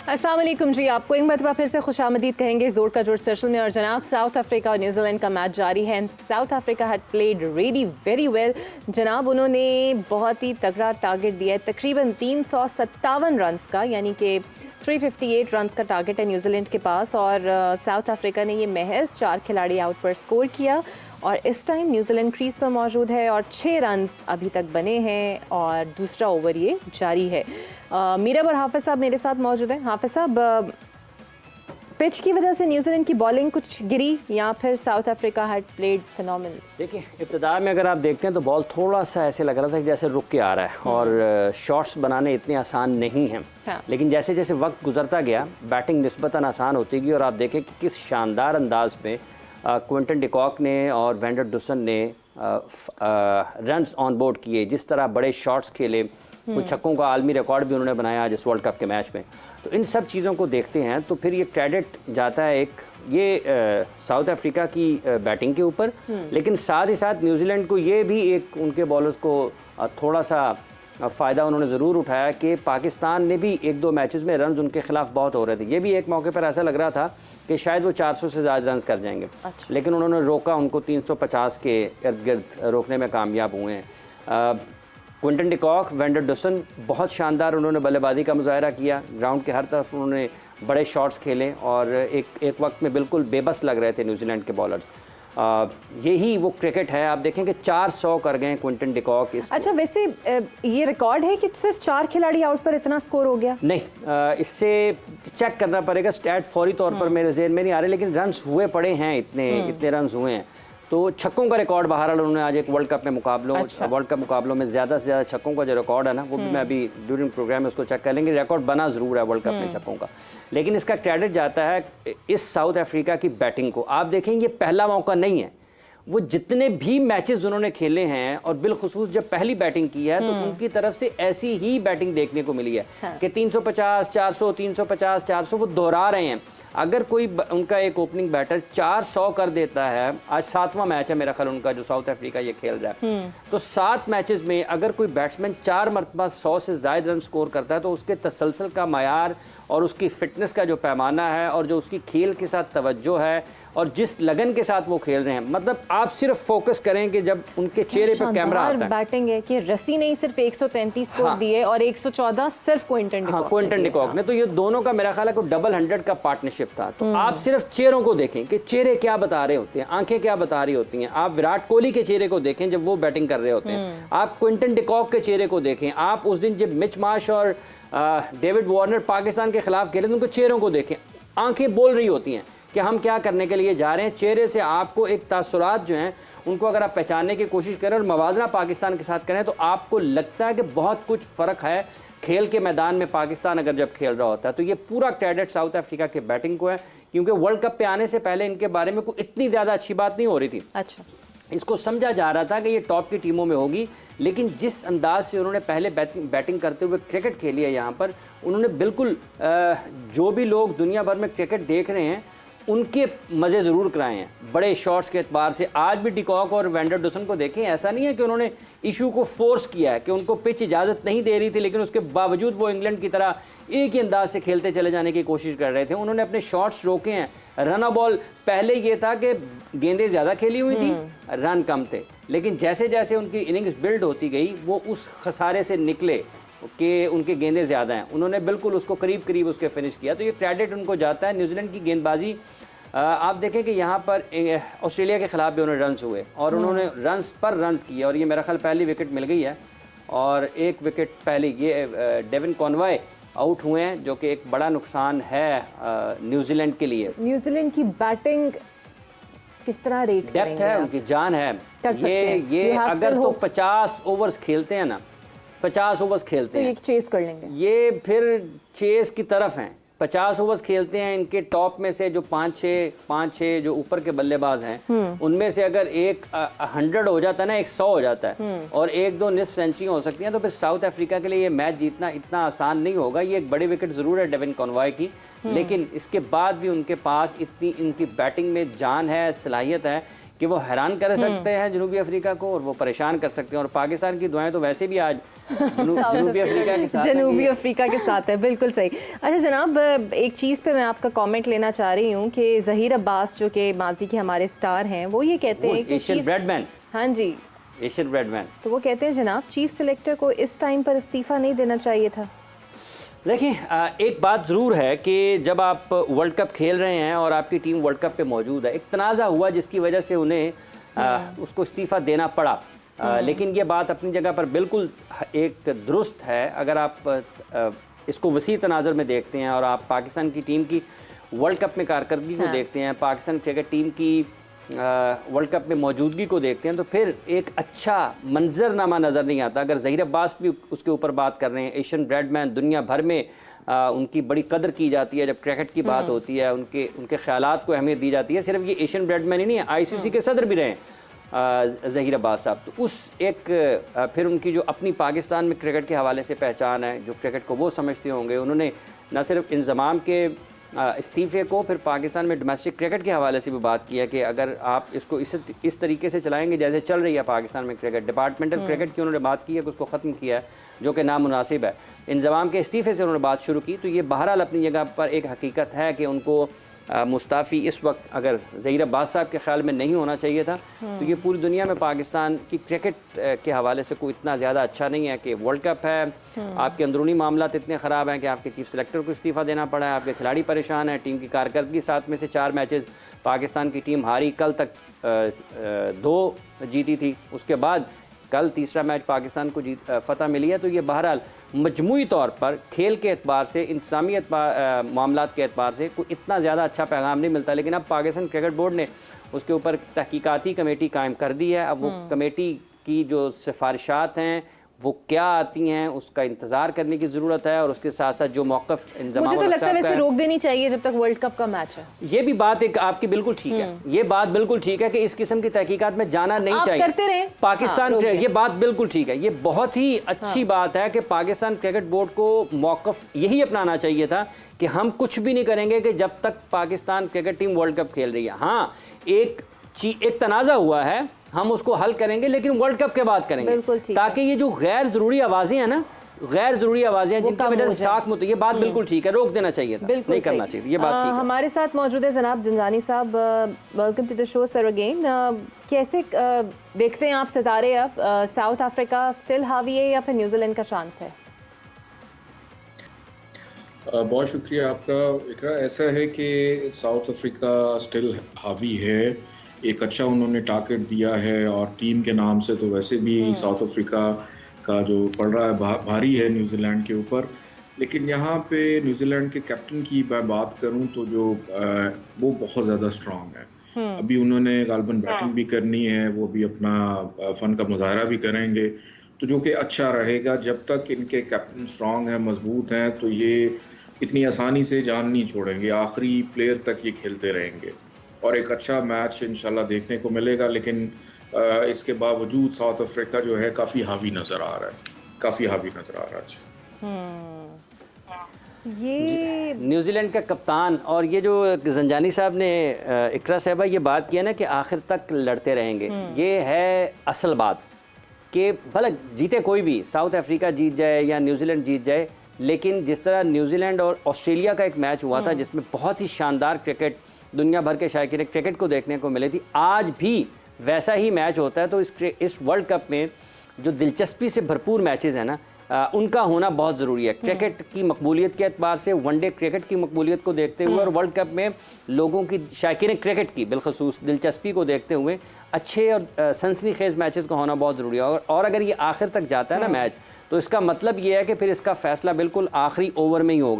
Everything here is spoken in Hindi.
अस्सलाम वालेकुम जी, आपको एक मरतबा फिर से खुशामदीद कहेंगे जोर का जोर स्पेशल में। और जनाब, साउथ अफ्रीका और न्यूजीलैंड का मैच जारी है। South Africa had played really very well जनाब। उन्होंने बहुत ही तगड़ा टारगेट दिया है, तकरीबन 357 रन्स का, यानी कि 358 रन्स का टारगेट है न्यूजीलैंड के पास। और साउथ अफ्रीका ने ये महज 4 खिलाड़ी आउट पर स्कोर किया। और इस टाइम न्यूजीलैंड क्रीज पर मौजूद है और 6 रन्स अभी तक बने हैं और दूसरा ओवर ये जारी है। मीरब और हाफिज साहब मेरे साथ मौजूद हैं। हाफिज साहब, पिच की वजह से न्यूजीलैंड की बॉलिंग कुछ गिरी या फिर south Africa had played phenomenal? देखिए, इब्तिदा में अगर आप देखते हैं तो बॉल थोड़ा सा ऐसे लग रहा था कि जैसे रुक के आ रहा है और शॉट्स बनाने इतने आसान नहीं हैं। हाँ। लेकिन जैसे जैसे वक्त गुजरता गया बैटिंग निस्बतन आसान होती गई और आप देखें कि किस शानदार अंदाज में क्विंटन डिकॉक ने और वेंडर डुसन ने रन्स ऑन बोर्ड किए, जिस तरह बड़े शॉट्स खेले, कुछ छक्कों का आलमी रिकॉर्ड भी उन्होंने बनाया आज इस वर्ल्ड कप के मैच में। तो इन सब चीज़ों को देखते हैं तो फिर ये क्रेडिट जाता है एक ये साउथ अफ्रीका की बैटिंग के ऊपर, लेकिन साथ ही साथ न्यूजीलैंड को ये भी एक उनके बॉलर्स को थोड़ा सा फ़ायदा उन्होंने ज़रूर उठाया कि पाकिस्तान ने भी 1-2 मैचेस में रन्स उनके खिलाफ बहुत हो रहे थे। ये भी एक मौके पर ऐसा लग रहा था कि शायद वो 400 से ज़्यादा रन्स कर जाएंगे। अच्छा। लेकिन उन्होंने रोका, उनको 350 के इर्द गिर्द रोकने में कामयाब हुए हैं। क्विंटन डिकॉक, वेंडर डुसन बहुत शानदार उन्होंने बल्लेबाजी का मुजाहरा किया। ग्राउंड के हर तरफ उन्होंने बड़े शॉट्स खेले और एक वक्त में बिल्कुल बेबस लग रहे थे न्यूजीलैंड के बॉलर्स। यही वो क्रिकेट है। आप देखें कि 400 कर गए क्विंटन डिकॉक। अच्छा, वैसे ये रिकॉर्ड है कि सिर्फ 4 खिलाड़ी आउट पर इतना स्कोर हो गया? नहीं, इससे चेक करना पड़ेगा, स्टैट फौरी तौर पर मेरे ज़हन में नहीं आ रहे, लेकिन रन्स हुए पड़े हैं, इतने रन्स हुए हैं। तो छक्कों का रिकॉर्ड बहरहाल उन्होंने आज एक वर्ल्ड कप में वर्ल्ड कप मुकाबलों में ज़्यादा से ज़्यादा छक्कों का जो रिकॉर्ड है ना, वो भी मैं अभी ड्यूरिंग प्रोग्राम में उसको चेक कर लेंगे। रिकॉर्ड बना ज़रूर है वर्ल्ड कप में छक्कों का, लेकिन इसका क्रेडिट जाता है इस साउथ अफ्रीका की बैटिंग को। आप देखेंगे ये पहला मौका नहीं है, वो जितने भी मैचेस उन्होंने खेले हैं और बिलखुसूस जब पहली बैटिंग की है तो उनकी तरफ से ऐसी ही बैटिंग देखने को मिली है। हाँ। कि 350 400 350 400 वो दोहरा रहे हैं। अगर कोई उनका एक ओपनिंग बैटर 400 कर देता है, आज 7वां मैच है मेरा ख्याल उनका जो साउथ अफ्रीका ये खेल रहा है, तो 7 मैचेस में अगर कोई बैट्समैन 4 मरतबा 100 से ज़ायद रन स्कोर करता है तो उसके तसलसल का मायार और उसकी फिटनेस का जो पैमाना है और जो उसकी खेल के साथ तवज्जो है और जिस लगन के साथ वो खेल रहे हैं, मतलब आप सिर्फ फोकस करें कि जब उनके चेहरे पे कैमरा आता है। बैटिंग है कि रसी ने सिर्फ 133 स्कोर दिए और 114 सिर्फ क्विंटन डिकॉक ने। तो ये दोनों का मेरा ख्याल है कोई डबल 100 का पार्टनरशिप था। तो आप सिर्फ चेहरों को देखें कि चेहरे क्या बता रहे होते हैं, आंखें क्या बता रही होती हैं। आप विराट कोहली के चेहरे को देखें जब वो बैटिंग कर रहे होते हैं, आप क्विंटन डिकॉक के चेहरे को देखें, आप उस दिन जब मिच मार्श और डेविड वार्नर पाकिस्तान के खिलाफ खेले तो उनको चेहरों को देखें, आंखें बोल रही होती हैं कि हम क्या करने के लिए जा रहे हैं। चेहरे से आपको एक तासुरात जो हैं उनको अगर आप पहचानने की कोशिश करें और मवाजना पाकिस्तान के साथ करें तो आपको लगता है कि बहुत कुछ फ़र्क है खेल के मैदान में पाकिस्तान अगर जब खेल रहा होता है। तो ये पूरा क्रेडिट साउथ अफ्रीका के बैटिंग को है, क्योंकि वर्ल्ड कप पे आने से पहले इनके बारे में कोई इतनी ज़्यादा अच्छी बात नहीं हो रही थी। अच्छा, इसको समझा जा रहा था कि ये टॉप की टीमों में होगी, लेकिन जिस अंदाज से उन्होंने पहले बैटिंग करते हुए क्रिकेट खेली है यहाँ पर, उन्होंने बिल्कुल जो भी लोग दुनिया भर में क्रिकेट देख रहे हैं उनके मज़े ज़रूर कराए हैं बड़े शॉट्स के एतबार से। आज भी डिकॉक और वेंडर डुसन को देखें, ऐसा नहीं है कि उन्होंने इशू को फोर्स किया है कि उनको पिच इजाज़त नहीं दे रही थी, लेकिन उसके बावजूद वो इंग्लैंड की तरह एक ही अंदाज से खेलते चले जाने की कोशिश कर रहे थे। उन्होंने अपने शॉट्स रोके हैं। रन बॉल पहले ये था कि गेंदें ज़्यादा खेली हुई थी, रन कम थे, लेकिन जैसे जैसे उनकी इनिंग्स बिल्ड होती गई वो उस खसारे से निकले कि उनके गेंदें ज़्यादा हैं। उन्होंने बिल्कुल उसको करीब करीब उसके फिनिश किया, तो ये क्रेडिट उनको जाता है। न्यूजीलैंड की गेंदबाजी आप देखें कि यहाँ पर ऑस्ट्रेलिया के खिलाफ भी उन्होंने रन्स हुए और उन्होंने रन्स पर रन्स किए और ये मेरा ख्याल पहली विकेट मिल गई है और एक विकेट पहले ये डेविन कॉनवॉय आउट हुए हैं, जो कि एक बड़ा नुकसान है न्यूजीलैंड के लिए। न्यूजीलैंड की बैटिंग किस तरह रेट डेप्थ है, उनकी जान है। ये अगर तो 50 ओवर्स खेलते हैं ना, 50 ओवर्स खेलते हैं तो ये चेस कर लेंगे, ये फिर चेस की तरफ हैं। 50 ओवर्स खेलते हैं, इनके टॉप में से जो 5-6 जो ऊपर के बल्लेबाज हैं उनमें से अगर एक 100 हो जाता है ना, 100 हो जाता है और 1-2 निस्फ सेंचुरी हो सकती हैं, तो फिर साउथ अफ्रीका के लिए ये मैच जीतना इतना आसान नहीं होगा। ये एक बड़ी विकेट ज़रूर है डेविन कॉनवॉय की, लेकिन इसके बाद भी उनके पास इतनी इनकी बैटिंग में जान है, सलाहियत है कि वो हैरान कर सकते हैं जनूबी अफ्रीका को और वो परेशान कर सकते हैं। और पाकिस्तान की दुआएं तो वैसे भी आज जनूबी अफ्रीका के साथ जनूबी अफ्रीका के साथ है, बिल्कुल सही। अच्छा जनाब, एक चीज़ पे मैं आपका कमेंट लेना चाह रही हूँ कि ज़हीर अब्बास जो कि माजी के हमारे स्टार हैं, वो ये कहते हैं कि एशियन ब्रेडमैन, हाँ जी, एशियन ब्रेडमैन, तो वो कहते हैं जनाब चीफ सिलेक्टर को इस टाइम पर इस्तीफ़ा नहीं देना चाहिए था। देखिए एक बात ज़रूर है कि जब आप वर्ल्ड कप खेल रहे हैं और आपकी टीम वर्ल्ड कप पे मौजूद है, एक तनाज़ा हुआ जिसकी वजह से उन्हें उसको इस्तीफ़ा देना पड़ा। लेकिन ये बात अपनी जगह पर बिल्कुल एक दुरुस्त है। अगर आप इसको वसी तनाज़र में देखते हैं और आप पाकिस्तान की टीम की वर्ल्ड कप में कारकर्दगी को देखते हैं, पाकिस्तान क्रिकेट टीम की वर्ल्ड कप में मौजूदगी को देखते हैं, तो फिर एक अच्छा मंजरनामा नज़र नहीं आता। अगर ज़हीर अब्बास भी उसके ऊपर बात कर रहे हैं, एशियन ब्रेडमैन, दुनिया भर में उनकी बड़ी कदर की जाती है जब क्रिकेट की बात होती है, उनके ख्यालात को अहमियत दी जाती है। सिर्फ ये एशियन ब्रेडमैन ही नहीं है, ICC के सदर भी रहे ज़हीर अब्बास साहब। तो उस एक फिर उनकी जो अपनी पाकिस्तान में क्रिकेट के हवाले से पहचान है, जो क्रिकेट को वो समझते होंगे, उन्होंने न सिर्फ इंज़माम के इस्तीफ़े को फिर पाकिस्तान में डोमेस्टिक क्रिकेट के हवाले से भी बात की है कि अगर आप इसको इस तरीके से चलाएंगे जैसे चल रही है पाकिस्तान में क्रिकेट, डिपार्टमेंटल क्रिकेट की उन्होंने बात की है कि उसको ख़त्म किया है, जो कि नामुनासिब है। इंज़माम के इस्तीफ़े से उन्होंने बात शुरू की, तो ये बहरहाल अपनी जगह पर एक हकीकत है कि उनको मुस्ताफ़ी इस वक्त अगर ज़हीर अब्बास साहब के ख्याल में नहीं होना चाहिए था, तो ये पूरी दुनिया में पाकिस्तान की क्रिकेट के हवाले से कोई इतना ज़्यादा अच्छा नहीं है कि वर्ल्ड कप है, आपके अंदरूनी मामलात इतने ख़राब हैं कि आपके चीफ सेलेक्टर को इस्तीफ़ा देना पड़ा है, आपके खिलाड़ी परेशान हैं, टीम की कारकर्दगी 7 में से 4 मैचेस पाकिस्तान की टीम हारी, कल तक 2 जीती थी, उसके बाद कल तीसरा मैच पाकिस्तान को फ़तह मिली है। तो ये बहरहाल मजमूई तौर पर खेल के एतबार से, इंतज़ामी मामलात के एतबार से कोई इतना ज़्यादा अच्छा पैगाम नहीं मिलता। लेकिन अब पाकिस्तान क्रिकेट बोर्ड ने उसके ऊपर तहकीकाती कमेटी कायम कर दी है। अब वो कमेटी की जो सिफारिशात हैं वो क्या आती हैं, उसका इंतज़ार करने की ज़रूरत है। और उसके साथ साथ जो मौक़िफ़ मुझे तो लगता है वैसे रोक देनी चाहिए जब तक वर्ल्ड कप का मैच है। ये भी बात एक आपकी बिल्कुल ठीक है, ये बात बिल्कुल ठीक है कि इस किस्म की तहकीकात में जाना नहीं चाहिए, करते रहे पाकिस्तान। ये बात बिल्कुल ठीक है, ये बहुत ही अच्छी बात है कि पाकिस्तान क्रिकेट बोर्ड को मौक़िफ़ यही अपनाना चाहिए था कि हम कुछ भी नहीं करेंगे कि जब तक Pakistan cricket team world cup खेल रही है। हाँ, एक तनाज़ा हुआ है, हम उसको हल करेंगे, लेकिन वर्ल्ड कप के बाद करेंगे, ताकि ये जो गैर ज़रूरी आवाज़ें हैं ना, गैर ज़रूरी आवाज़ें हैं जिनकी वजह से साख मुत, ये बात बिल्कुल ठीक है, रोक देना चाहिए था, नहीं करना चाहिए, ये बात ठीक है। हमारे साथ मौजूद है जनाब जंजानी साहब, welcome to the show sir again. कैसे देखते हैं आप सितारे अब, साउथ अफ्रीका स्टिल हावी है या फिर न्यूजीलैंड का चांस है? बहुत शुक्रिया आपका इकरा। ऐसा है कि साउथ अफ्रीका स्टिल हावी है, एक अच्छा उन्होंने टारगेट दिया है और टीम के नाम से तो वैसे भी साउथ अफ्रीका का जो पड़ रहा है भारी है न्यूजीलैंड के ऊपर। लेकिन यहाँ पे न्यूजीलैंड के कैप्टन की मैं बात करूँ तो जो वो बहुत ज़्यादा स्ट्रांग है। अभी उन्होंने गालबन बैटिंग भी करनी है, वो भी अपना फ़न का मुजाहरा भी करेंगे, तो जो कि अच्छा रहेगा। जब तक इनके कैप्टन स्ट्रांग हैं, मजबूत हैं, तो ये इतनी आसानी से जान नहीं छोड़ेंगे, आखिरी प्लेयर तक ये खेलते रहेंगे और एक अच्छा मैच इंशाल्लाह देखने को मिलेगा। लेकिन इसके बावजूद साउथ अफ्रीका जो है काफ़ी हावी नज़र आ रहा है, काफ़ी हावी नज़र आ रहा है। ये न्यूजीलैंड का कप्तान और ये जो जंजानी साहब ने इकरा साहबा ये बात किया ना कि आखिर तक लड़ते रहेंगे, ये है असल बात कि भले जीते कोई भी, साउथ अफ्रीका जीत जाए या न्यूजीलैंड जीत जाए, लेकिन जिस तरह न्यूजीलैंड और ऑस्ट्रेलिया का एक मैच हुआ था जिसमें बहुत ही शानदार क्रिकेट दुनिया भर के शायकीन क्रिकेट को देखने को मिली थी, आज भी वैसा ही मैच होता है। तो इस वर्ल्ड कप में जो दिलचस्पी से भरपूर मैचेस हैं ना, उनका होना बहुत ज़रूरी है। क्रिकेट की मकबूलियत के एतबार से, वनडे क्रिकेट की मकबूलियत को देखते हुए और वर्ल्ड कप में लोगों की शायकीन क्रिकेट की बिलखसूस दिलचस्पी को देखते हुए अच्छे और सनसनीखेज़ मैचेस का होना बहुत ज़रूरी है। और अगर ये आखिर तक जाता है ना मैच, तो इसका मतलब ये है कि फिर इसका फ़ैसला बिल्कुल आखिरी ओवर में ही होगा।